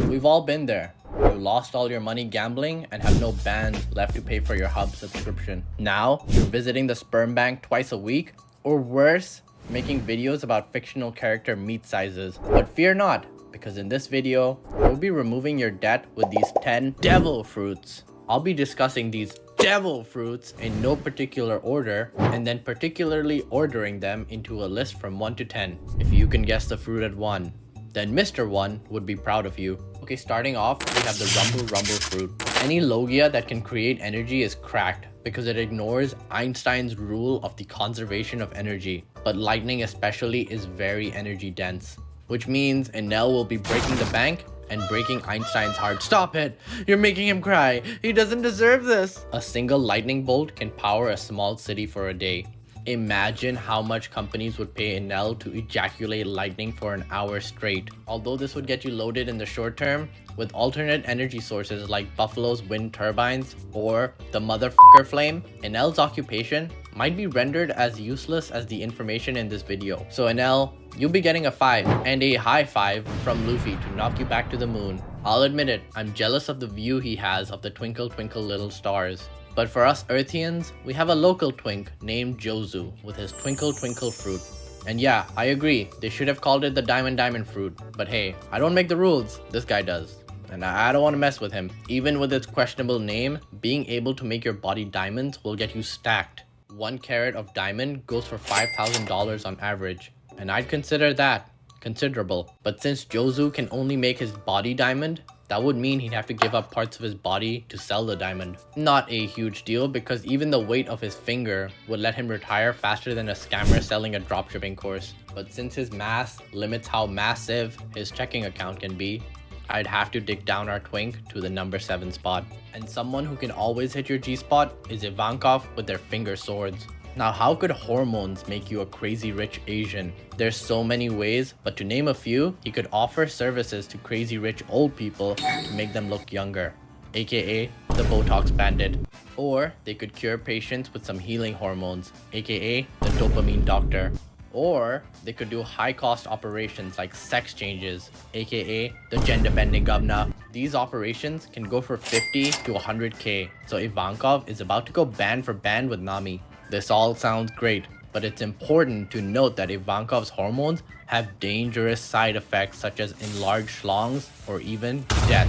We've all been there. You lost all your money gambling and have no bands left to pay for your hub subscription. Now, you're visiting the sperm bank twice a week, or worse, making videos about fictional character meat sizes. But fear not, because in this video, we'll be removing your debt with these 10 devil fruits. I'll be discussing these devil fruits in no particular order, and then particularly ordering them into a list from 1 to 10. If you can guess the fruit at 1, then Mr. 1 would be proud of you. Okay, starting off, we have the Rumble fruit. Any Logia that can create energy is cracked because it ignores Einstein's rule of the conservation of energy. But lightning especially is very energy dense, which means Enel will be breaking the bank and breaking Einstein's heart. Stop it! You're making him cry! He doesn't deserve this! A single lightning bolt can power a small city for a day. Imagine how much companies would pay Enel to ejaculate lightning for an hour straight. Although this would get you loaded in the short term, with alternate energy sources like Buffalo's wind turbines or the motherfucker flame, Enel's occupation might be rendered as useless as the information in this video. So Enel, you'll be getting a 5 and a high 5 from Luffy to knock you back to the moon. I'll admit it, I'm jealous of the view he has of the twinkle twinkle little stars. But for us Earthians, we have a local twink named Jozu with his twinkle twinkle fruit. And yeah, I agree, they should have called it the diamond fruit. But hey, I don't make the rules, this guy does. And I don't want to mess with him. Even with its questionable name, being able to make your body diamonds will get you stacked. 1 carat of diamond goes for $5,000 on average. And I'd consider that considerable. But since Jozu can only make his body diamond, that would mean he'd have to give up parts of his body to sell the diamond. Not a huge deal because even the weight of his finger would let him retire faster than a scammer selling a dropshipping course. But since his mass limits how massive his checking account can be, I'd have to dig down our twink to the number 7 spot. And someone who can always hit your G-spot is Ivankov with their finger swords. Now, how could hormones make you a crazy rich Asian? There's so many ways, but to name a few, he could offer services to crazy rich old people to make them look younger, aka the Botox bandit. Or they could cure patients with some healing hormones, aka the dopamine doctor. Or they could do high-cost operations like sex changes, aka the gender-bending governor. These operations can go for 50 to 100k, so Ivankov is about to go band for band with Nami. This all sounds great, but it's important to note that Ivankov's hormones have dangerous side effects such as enlarged schlongs or even death.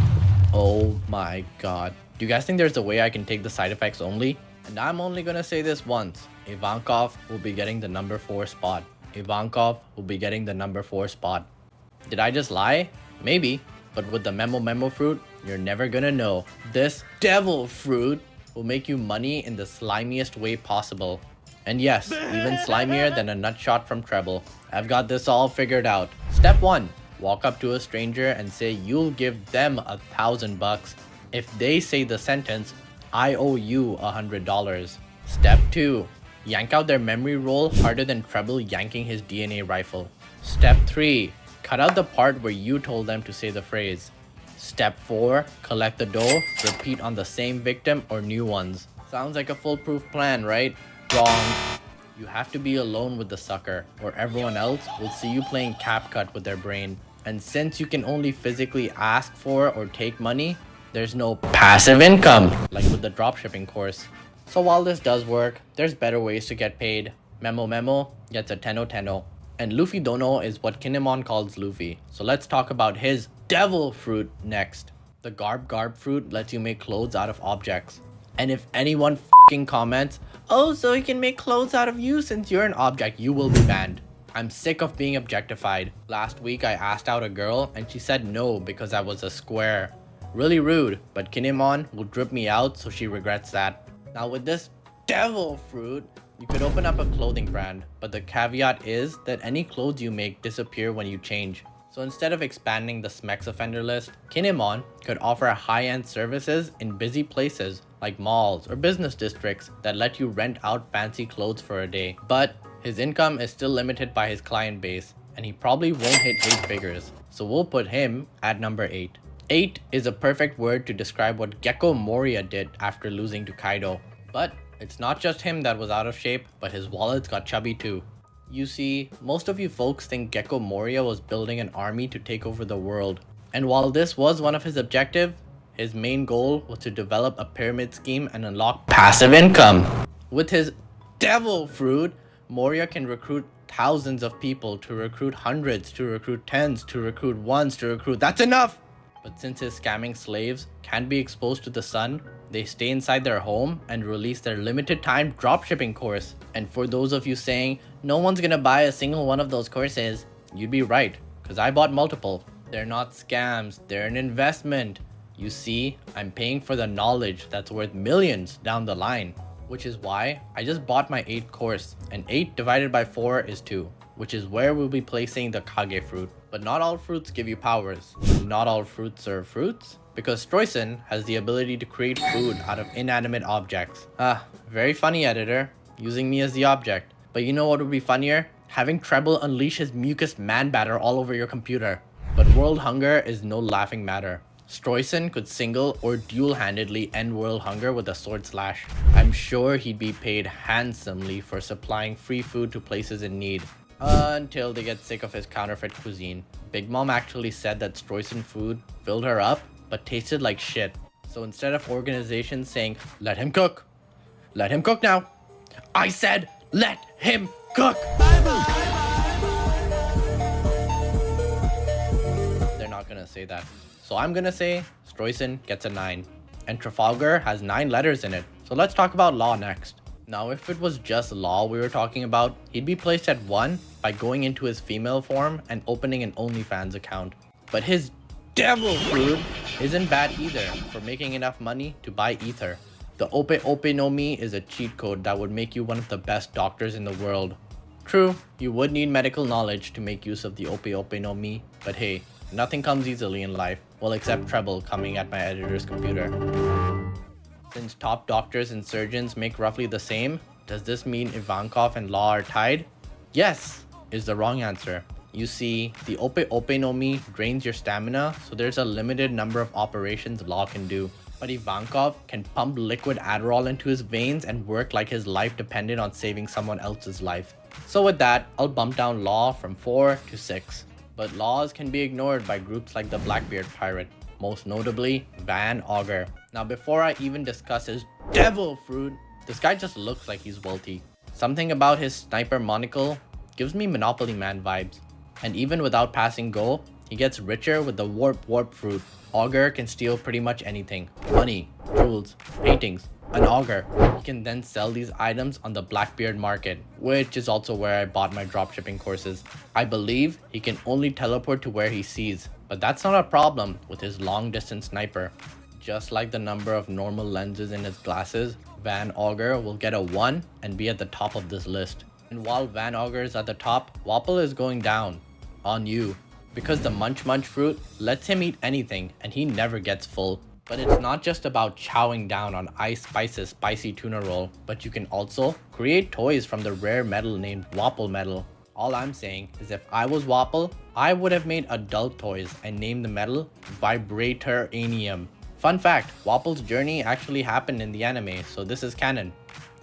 Oh my god. Do you guys think there's a way I can take the side effects only? And I'm only gonna say this once. Ivankov will be getting the number 4 spot. Ivankov will be getting the number 4 spot. Did I just lie? Maybe, but with the memo fruit, you're never gonna know. This devil fruit will make you money in the slimiest way possible. And yes, even slimier than a nutshot from Treble. I've got this all figured out. Step 1. Walk up to a stranger and say you'll give them $1,000 if they say the sentence, "I owe you $100. Step 2. Yank out their memory roll harder than Treble yanking his DNA rifle. Step 3. Cut out the part where you told them to say the phrase. Step 4. Collect the dough, repeat on the same victim or new ones. Sounds like a foolproof plan, right? Wrong. You have to be alone with the sucker, or everyone else will see you playing CapCut with their brain. And since you can only physically ask for or take money, there's no passive income, like with the dropshipping course. So while this does work, there's better ways to get paid. Memo gets a tenno. And Luffy Dono is what Kinemon calls Luffy. So let's talk about his devil fruit next. The Garb fruit lets you make clothes out of objects. And if anyone fucking comments, "Oh, so he can make clothes out of you since you're an object," you will be banned. I'm sick of being objectified. Last week I asked out a girl and she said no because I was a square. Really rude, but Kinemon will drip me out so she regrets that. Now with this devil fruit, you could open up a clothing brand, but the caveat is that any clothes you make disappear when you change. So instead of expanding the Smex offender list, Kinemon could offer high-end services in busy places like malls or business districts that let you rent out fancy clothes for a day. But his income is still limited by his client base, and he probably won't hit 8 figures. So we'll put him at number 8. 8 is a perfect word to describe what Gecko Moria did after losing to Kaido. But it's not just him that was out of shape, but his wallets got chubby too. You see, most of you folks think Gecko Moria was building an army to take over the world. And while this was one of his objectives, his main goal was to develop a pyramid scheme and unlock passive income. With his devil fruit, Moria can recruit thousands of people, to recruit hundreds, to recruit tens, to recruit ones, to recruit. That's enough! But since his scamming slaves can't be exposed to the sun, they stay inside their home and release their limited time dropshipping course. And for those of you saying, no one's gonna buy a single one of those courses, you'd be right, because I bought multiple. They're not scams, they're an investment. You see, I'm paying for the knowledge that's worth millions down the line. Which is why I just bought my 8th course, and 8 divided by 4 is 2, which is where we'll be placing the Kage fruit. But not all fruits give you powers. Not all fruits are fruits, because Stroyson has the ability to create food out of inanimate objects. Very funny, editor, using me as the object. But you know what would be funnier? Having Treble unleash his mucus man batter all over your computer. But world hunger is no laughing matter. Stroyson could single or dual-handedly end world hunger with a sword slash. I'm sure he'd be paid handsomely for supplying free food to places in need. Until they get sick of his counterfeit cuisine. Big Mom actually said that Stroyson food filled her up, but tasted like shit. So instead of organizations saying, let him cook now, I said, let him cook! They're not gonna say that. So I'm gonna say Stroyson gets a 9. And Trafalgar has 9 letters in it. So let's talk about Law next. Now if it was just Law we were talking about, he'd be placed at 1 by going into his female form and opening an OnlyFans account. But his devil fruit isn't bad either for making enough money to buy ether. The Ope Ope no Mi is a cheat code that would make you one of the best doctors in the world. True, you would need medical knowledge to make use of the Ope Ope no Mi, but hey, nothing comes easily in life, well except Treble coming at my editor's computer. Since top doctors and surgeons make roughly the same, does this mean Ivankov and Law are tied? Yes, is the wrong answer. You see, the Ope Ope no Mi drains your stamina, so there's a limited number of operations Law can do. But Ivankov can pump liquid Adderall into his veins and work like his life depended on saving someone else's life. So with that, I'll bump down Law from 4 to 6. But laws can be ignored by groups like the Blackbeard Pirate, most notably Van Augur. Now before I even discuss his devil fruit, this guy just looks like he's wealthy. Something about his sniper monocle gives me Monopoly Man vibes. And even without passing go, he gets richer with the warp fruit. Augur can steal pretty much anything. Money, jewels, paintings, an augur. He can then sell these items on the Blackbeard market, which is also where I bought my dropshipping courses. I believe he can only teleport to where he sees, but that's not a problem with his long distance sniper. Just like the number of normal lenses in his glasses, Van Augur will get a 1 and be at the top of this list. And while Van Augur is at the top, Wapol is going down. On you. Because the Munch Munch fruit lets him eat anything and he never gets full. But it's not just about chowing down on Ice Spice's spicy tuna roll, but you can also create toys from the rare metal named Wapol metal. All I'm saying is if I was Wapol, I would have made adult toys and named the metal Vibratoranium. Fun fact, Wapol's journey actually happened in the anime, so this is canon.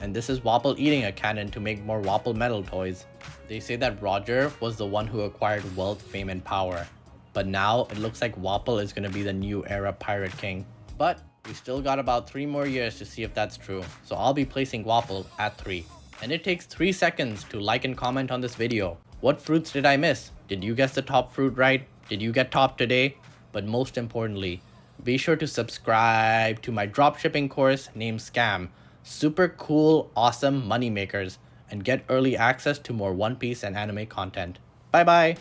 And this is Wapol eating a cannon to make more Wapol metal toys. They say that Roger was the one who acquired wealth, fame, and power. But now it looks like Wapol is gonna be the new era pirate king. But we still got about 3 more years to see if that's true, so I'll be placing Wapol at 3. And it takes 3 seconds to like and comment on this video. What fruits did I miss? Did you guess the top fruit right? Did you get top today? But most importantly, be sure to subscribe to my dropshipping course named Scam. Super cool, awesome money makers, and get early access to more One Piece and anime content. Bye bye!